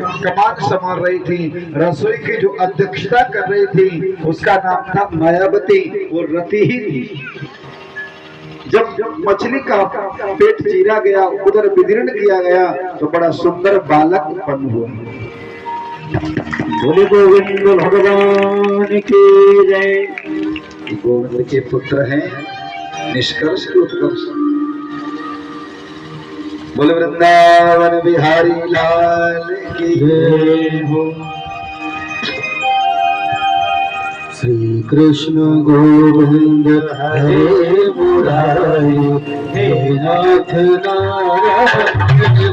कमान संभाल रही थी, रसोई की जो अध्यक्षता कर रही थी उसका नाम था मायावती, वो रति ही थी। जब मछली का पेट चीरा गया, उधर विदीर्ण किया गया तो बड़ा सुंदर बालक उत्पन्न हुआ। बोले गोविंद भगवान की जय। गोविंद के पुत्र हैं, निष्कर्ष की उत्कर्ष। बोले वृंदावन बिहारी लाल की जय हो। श्री कृष्ण गोविंद हरे मुरारी, हे नाथ नारायण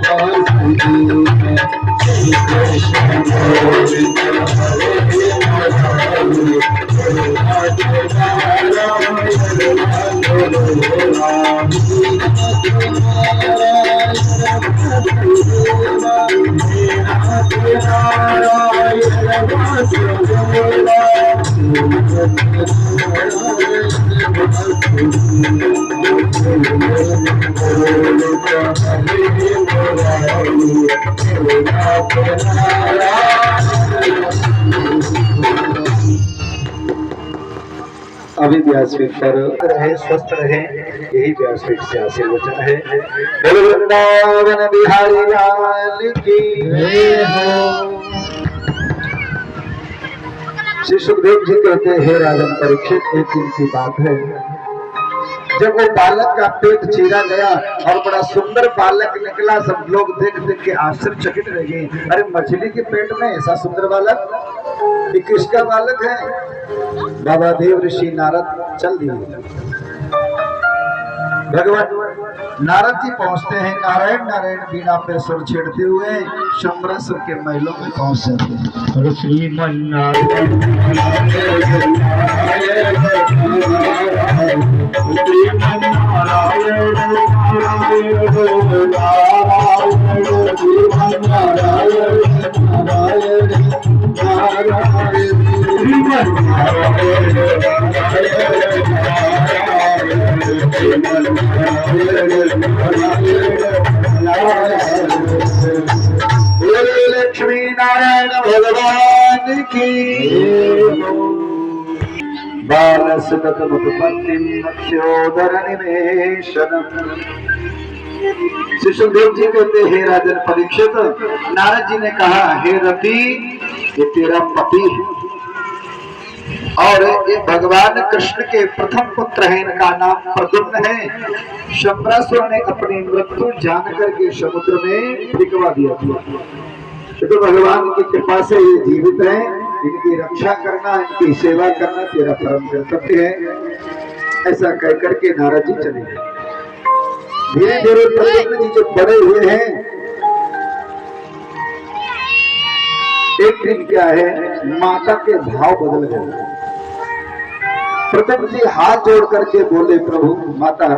वासुदेव। श्री कृष्ण गोविंद हरे मुरारी, हे नाथ नारायण वासुदेव। अभी व्यासपीठ पर रहे, स्वस्थ रहे, यही व्यासपीठ से आशीर्वचन है। बोलो वृंदावन बिहारी लाल की जय हो। श्री सुखदेव जी कहते हैं, राजन परीक्षित, एक दिन की बात है जब वो बालक का पेट चीरा गया और बड़ा सुंदर बालक निकला। सब लोग देख देख के आश्चर्यचकित रह गए। अरे मछली के पेट में ऐसा सुंदर बालक, ये किसका बालक है? बाबा देव ऋषि नारद चल दिए। भगवान नारद जी पहुंचते हैं, नारायण नारायण बीना पे सुर छेड़ते हुए शंबरासुर के महलों में पहुंच जाते हैं। श्रीमन नारायण लक्ष्मी नारायण भगवान की। बालसुतमुत्पत्तिं मत्स्योदर निमेषणम्। श्री सुखदेव जी कहते हैं, राजन परीक्षित, नारद जी ने कहा, हे रति, ये तेरा पति है और ये भगवान कृष्ण के प्रथम पुत्र है, इनका नाम प्रद्युम्न है। शंबरासुर ने अपनी मृत्यु जान करके समुद्र में फेंकवा दिया था, तो भगवान की कृपा से ये जीवित है, इनकी रक्षा करना, इनकी सेवा करना तेरा परम कर्तव्य है। ऐसा कह करके नारद जी चले गए। धीरे धीरे प्रद्युम्न जी जो बड़े हुए हैं, एक दिन क्या है, माता के भाव बदल गए। प्रद्युम्न जी हाथ जोड़ करके बोले, प्रभु माता,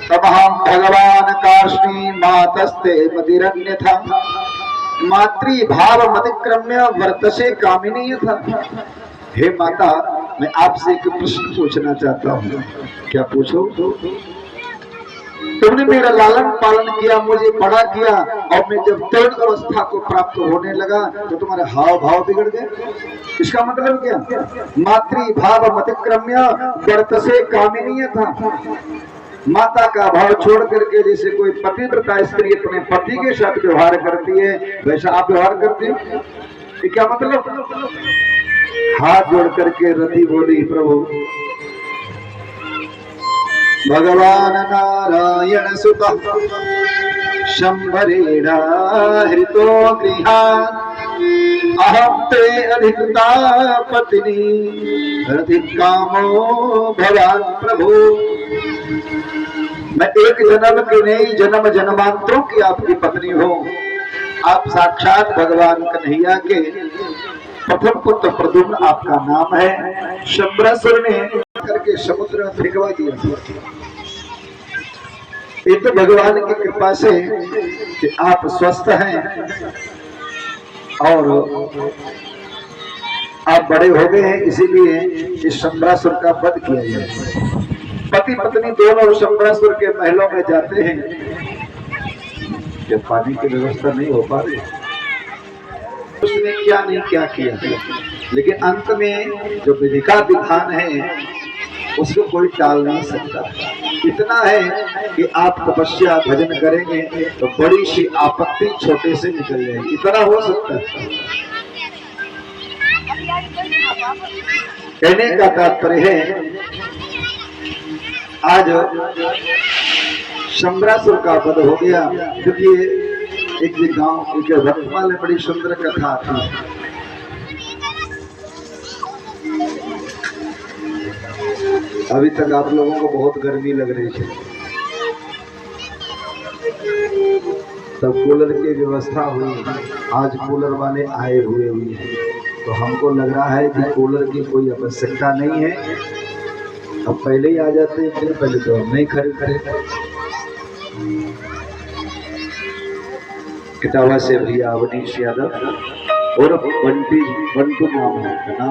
तब हम भगवान कार्ष्णी मातस्ते मदिरन्य था, मातृ भाव मतिक्रम्य वर्तसे कामिनी था। हे माता, मैं आपसे एक प्रश्न पूछना चाहता हूँ। क्या पूछो? तुमने मेरा लालन पालन किया, मुझे बड़ा किया, और मैं जब तरुण अवस्था को प्राप्त होने लगा तो तुम्हारे हाव भाव बिगड़ गए। इसका मतलब क्या? मातृ भाव मतिक्रम्य वर्तसे कामिनी था। माता का भाव छोड़ करके जैसे कोई पतिव्रता स्त्री अपने पति के साथ व्यवहार करती है, वैसा आप व्यवहार करते हो। ये क्या मतलब? हाथ जोड़ करके रति बोली, प्रभु भगवान नारायण सुत शंभरेण हृतो गृहात्, अहं ते अधिकृता पत्नी रति कामो भवान प्रभु। मैं एक जन्म की नहीं, जन्म जन्मांतरों की आपकी पत्नी हूँ। आप साक्षात भगवान कन्हैया के प्रथम पुत्र प्रद्युम्न आपका नाम है। शंबरासुर ने करके समुद्र में फेंकवा दिया। ये तो भगवान की कृपा से कि आप स्वस्थ हैं और आप बड़े हो गए हैं, इसीलिए इस शंबरासुर का वध किया गया। पति पत्नी दोनों शंबरासुर के महलों में जाते हैं, जब पानी की व्यवस्था नहीं हो पा रही, उसने क्या नहीं क्या किया, लेकिन अंत में जो विधि का विधान है उसको कोई टाल नहीं सकता। इतना है कि आप तपस्या भजन करेंगे तो बड़ी सी आपत्ति छोटे से निकल जाएगी, इतना हो सकता है। कहने का तात्पर्य है आज शंबरासुर का वध हो गया। क्योंकि एक गांव एक रत्मा में बड़ी सुंदर कथा थी। अभी तक आप लोगों को बहुत गर्मी लग रही है, तब कूलर की व्यवस्था हुई। आज कूलर वाले आए हुए हैं, तो हमको लग रहा है कि कूलर की कोई आवश्यकता नहीं है। अब पहले ही आ जाते हैं, फिर पहले तो हम नहीं खरीदते। इटावा से भैया अवनीश यादव और बंटू नाम है।